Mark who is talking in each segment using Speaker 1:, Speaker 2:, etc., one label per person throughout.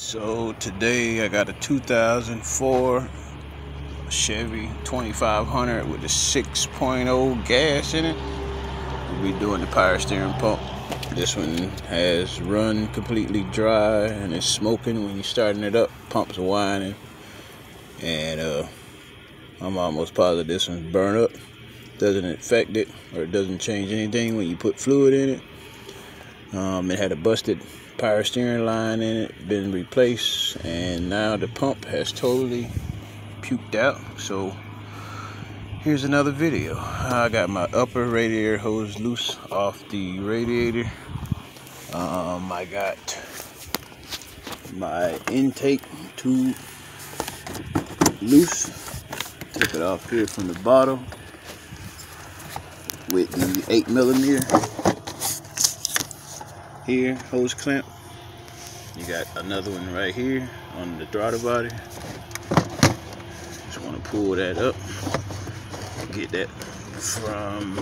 Speaker 1: So today I got a 2004 Chevy 2500 with a 6.0 gas in it. We'll be doing the power steering pump. This one has run completely dry and it's smoking when you're starting it up. Pumps are whining, and I'm almost positive this one's burnt up. Doesn't affect it or it doesn't change anything when you put fluid in it. It had a busted power steering line in it, been replaced, and now the pump has totally puked out. So here's another video. I got my upper radiator hose loose off the radiator. I got my intake tube loose. Took it off here from the bottom with the 8mm here hose clamp. You got another one right here on the throttle body. Just want to pull that up, get that from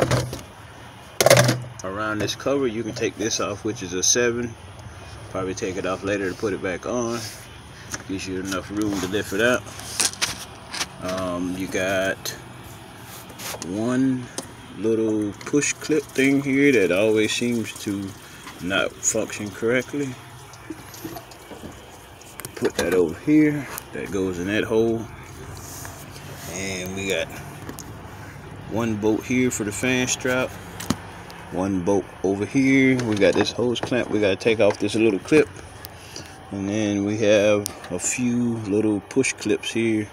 Speaker 1: around this cover. You can take this off, which is a 7. Probably take it off later to put it back on. Gives you enough room to lift it out. You got one little push clip thing here that always seems to not function correctly. Put that over here. That goes in that hole. And we got one bolt here for the fan strap. One bolt over here. We got this hose clamp. We got to take off this little clip. And then we have a few little push clips here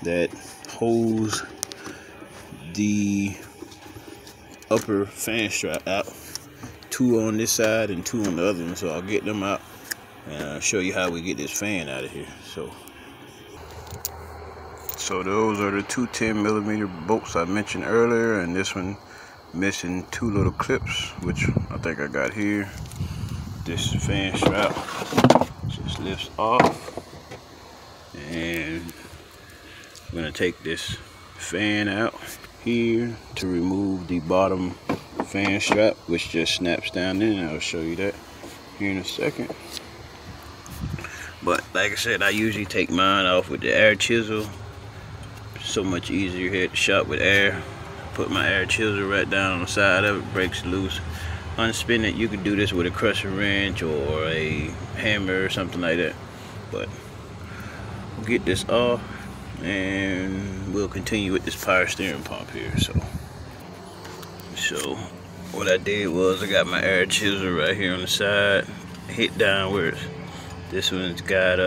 Speaker 1: that holds the upper fan strap out. 2 on this side and 2 on the other one. So I'll get them out and I'll show you how we get this fan out of here. So those are the 2 10mm bolts I mentioned earlier, and this one missing 2 little clips, which I think I got here. This fan strap just lifts off, and I'm gonna take this fan out here to remove the bottom fan strap, which just snaps down in. I'll show you that here in a second. But like I said, I usually take mine off with the air chisel. So much easier here at the shop with air. Put my air chisel right down on the side of it, breaks loose. Unspin it. You could do this with a crusher wrench or a hammer or something like that. But we'll get this off and we'll continue with this power steering pump here. So what I did was I got my air chisel right here on the side, hit downwards. This one's got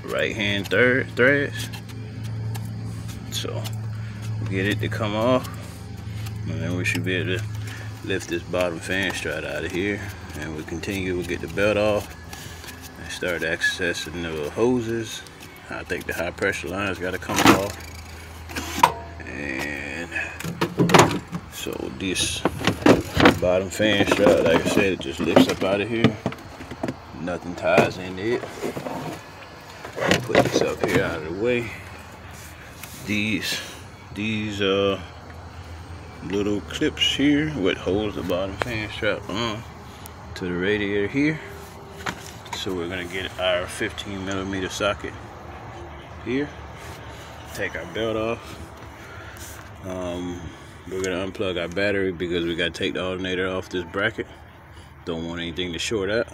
Speaker 1: right hand threads, so get it to come off, and then we should be able to lift this bottom fan strap out of here, and we'll continue. We'll get the belt off and start accessing the hoses. I think the high pressure line's got to come off, and so this bottom fan strap, like I said, it just lifts up out of here. Nothing ties into it. Put this up here out of the way. These little clips here, what holds the bottom fan strap on to the radiator here. So we're gonna get our 15mm socket here. Take our belt off. We're gonna unplug our battery because we gotta take the alternator off this bracket. Don't want anything to short out.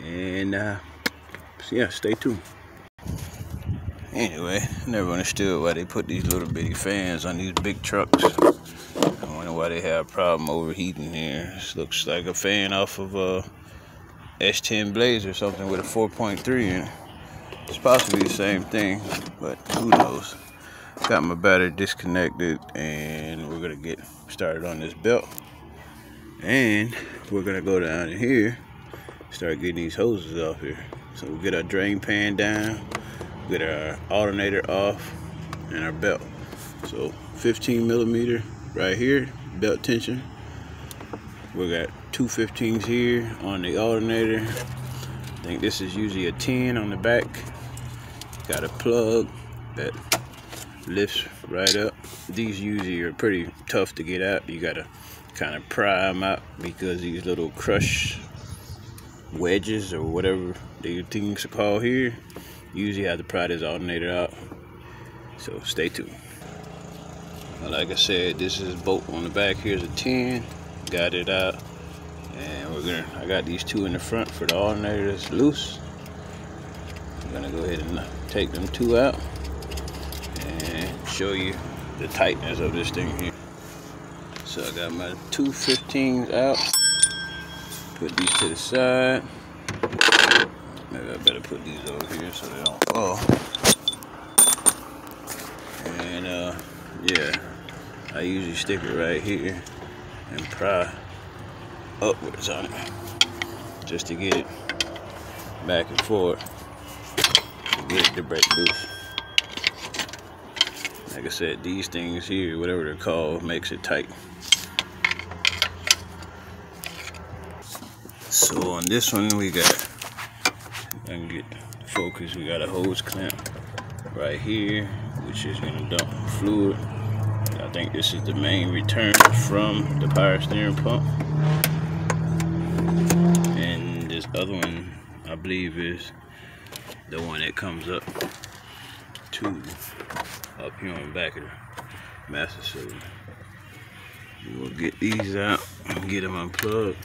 Speaker 1: And so yeah, stay tuned. Anyway, I never understood why they put these little bitty fans on these big trucks. I wonder why they have a problem overheating here. This looks like a fan off of a S10 Blaze or something with a 4.3 in it. It's possibly the same thing, but who knows. Got my battery disconnected, and we're gonna get started on this belt. And we're gonna go down in here, start getting these hoses off here. So we'll get our drain pan down, get our alternator off, and our belt. So 15mm right here, belt tension. We got 2 15s here on the alternator. I think this is usually a 10 on the back. Got a plug that lifts right up. These usually are pretty tough to get out. You gotta kind of pry them out because these little crush wedges or whatever the things are called here. You usually have to pry this alternator out. So stay tuned. Like I said, this is bolt on the back. Here's a 10. Got it out, and I got these two in the front for the alternator that's loose. I'm gonna go ahead and take them two out and show you the tightness of this thing here. So I got my two 15s out. Put these to the side. Maybe I better put these over here so they don't fall. And yeah, I usually stick it right here and pry upwards on it just to get it back and forth to get it to break loose. Like I said, these things here, whatever they're called, makes it tight. So on this one we got, I can get focus, we got a hose clamp right here, which is gonna dump fluid. I think this is the main return from the power steering pump. And this other one, I believe, is the one that comes up here on the back of the master cylinder. We'll get these out and get them unplugged,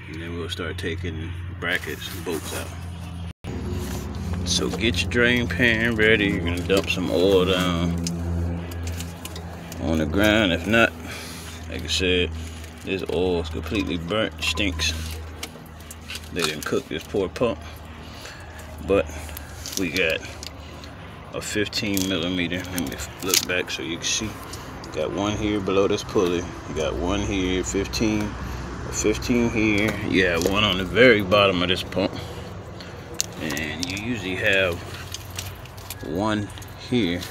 Speaker 1: and then we'll start taking brackets and bolts out. So get your drain pan ready. You're gonna dump some oil down on the ground. If not, like I said, this oil is completely burnt, stinks. They didn't cook this poor pump. But we got a 15 millimeter. Let me look back so you can see. Got one here below this pulley. You got one here, 15, a 15 here. You have one on the very bottom of this pump. And you usually have one here.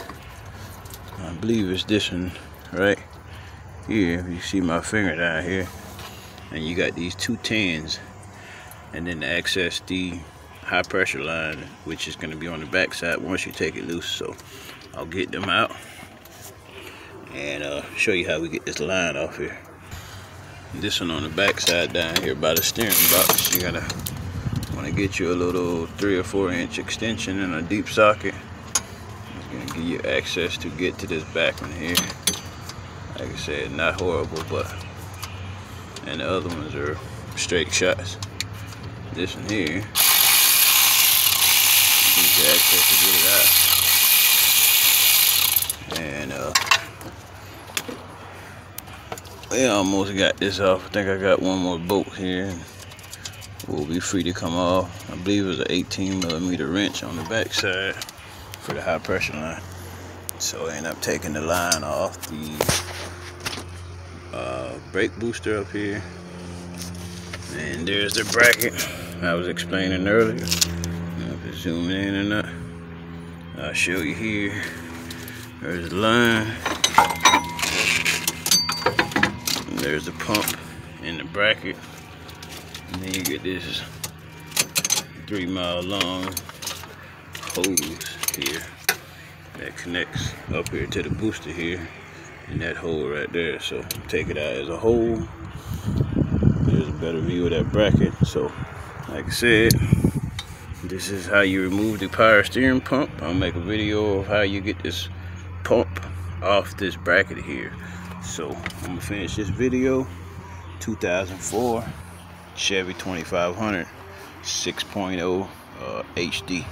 Speaker 1: I believe it's this one right here. You see my finger down here. And you got these two 10s. And then to access the high pressure line, which is going to be on the back side once you take it loose. So I'll get them out and show you how we get this line off here. This one on the back side down here by the steering box, you gotta want to get you a little 3 or 4 inch extension in a deep socket. It's gonna give you access to get to this back one here. Like I said, not horrible, but and the other ones are straight shots. This one here gives you access to get it out. And I almost got this off. I think I got one more bolt here. Will be free to come off. I believe it was an 18 millimeter wrench on the back side for the high pressure line. So I end up taking the line off the brake booster up here. And there's the bracket I was explaining earlier. If it's zoom in or not, I'll show you here. There's the line. And there's the pump in the bracket. And then you get this 3 mile long hose here that connects up here to the booster here, and that hole right there. So take it out as a whole. There's a better view of that bracket. So like I said, this is how you remove the power steering pump. I'll make a video of how you get this pump off this bracket here. So I'm gonna finish this video. 2004 Chevy 2500 6.0 HD.